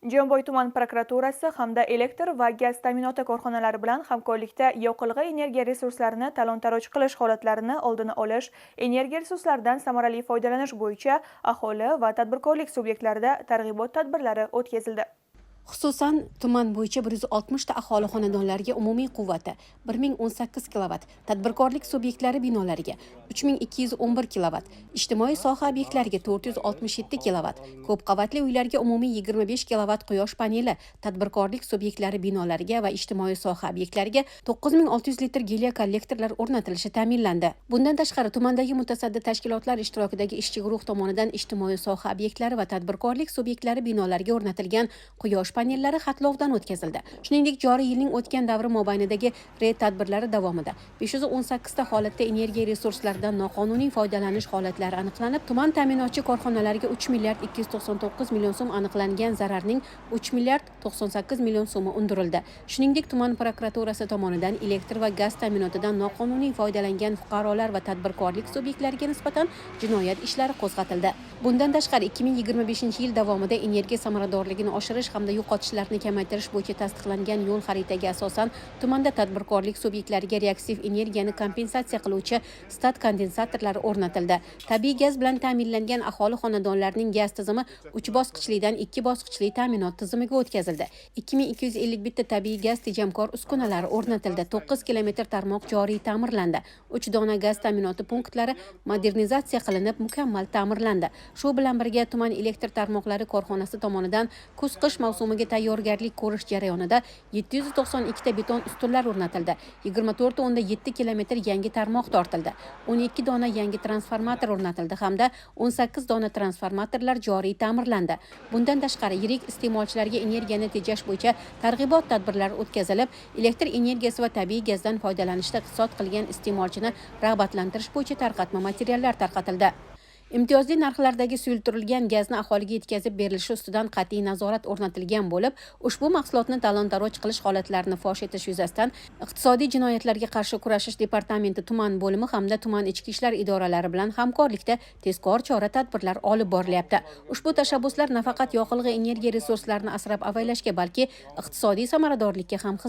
Jomboy tuman prokuraturasi hamda elektr va gaz ta'minoti korxonalari bilan hamkorlikda yoqilg'i energiya resurslarini talon-taroj qilish holatlarini oldini olish, energiya resurslaridan samarali foydalanish bo'yicha aholi va tadbirkorlik subyektlarida targ'ibot tadbirlari o'tkazildi. Xususan, tuman bo'yicha 160 ta aholi xonadonlariga umumiy quvvati 1018 kilovat, tadbirkorlik subyektlari binolariga 3211 kilovat, ijtimoiy soha obyektlariga 467 kilovat, ko'p qavatli uylarga umumiy 25 kilovat quyosh paneli, tadbirkorlik subyektlari binolariga va ijtimoiy soha obyektlariga 9600 litr geliy kollektorlar o'rnatilishi ta'minlandi. Bundan tashqari, tumandagi mutasaddi tashkilotlar ishtirokidagi ishchi guruh tomonidan ijtimoiy soha obyektlari va tadbirkorlik subyektlari binolariga o'rnatilgan quyosh panellari xatlovdan o'tkazildi. Shuningdek, joriy yilning o'tgan davri mobaynidagi reyd tadbirlari davomida 518 ta holatda energiya resurslaridan noqonuniy foydalanish holatlari aniqlanib, tuman ta'minotchi korxonalariga 3 milliard 299 million so'm aniqlangan zararning 3 milliard 98 million so'mi undirildi. Shuningdek, tuman prokuraturasi tomonidan elektr va gaz ta'minotidan noqonuniy foydalangan fuqarolar va tadbirkorlik subyektlariga nisbatan jinoyat ishlari qo'zg'atildi. Bundan tashqari 2025-yil davomida energiya samaradorligini oshirish hamda yo'qotishlarni kamaytirish bo'yicha tasdiqlangan yo'l xaritaga asosan tumanda tadbirkorlik subyektlariga reaktiv energiyani kompensatsiya qiluvchi stat kondensatorlari o'rnatildi. Tabiiy gaz bilan ta'minlangan aholi xonadonlarining gaz tizimi 3 bosqichlidan 2 bosqichli ta'minot tizimiga o'tkazildi. 2251 ta tabiiy gaz tejamkor uskunalari o'rnatildi. 9 kilometr tarmoq joriy ta'mirlandi. 3 dona gaz ta'minoti punktlari modernizatsiya qilinib, mukammal ta'mirlandi. Shu bilan birga tuman elektr tarmoqlari korxonasi tomonidan kuz-qish mavsumiga tayyorgarlik ko'rish jarayonida 792 ta beton ustunlar o'rnatildi. 24.7 kilometr yangi tarmoq tortildi. 12 dona yangi transformator o'rnatildi hamda 18 dona transformatorlar joriy ta'mirlandi. Bundan tashqari, yirik iste'molchilarga energiyani tejash bo'yicha targ'ibot tadbirlari o'tkazilib, elektr energiyasi va tabiiy gazdan foydalanishda iqtisod qilgan iste'molchini rag'batlantirish bo'yicha tarqatma materiallar tarqatildi. Imtiyozli narxlardagi suyultirilgan gazni aholiga yetkazib berilishi ustidan qat'iy nazorat o'rnatilgan bo'lib, ushbu mahsulotni talon-taroj qilish holatlarini fosh etish yuzasidan Iqtisodiy jinoyatlarga qarshi kurashish departamenti tuman bo'limi hamda tuman ichki ishlar idoralari bilan hamkorlikda tezkor chora-tadbirlar olib borilyapti. Ushbu tashabbuslar nafaqat yoqilg'i energiya resurslarini asrab-avaylashga, balki iqtisodiy samaradorlikka ham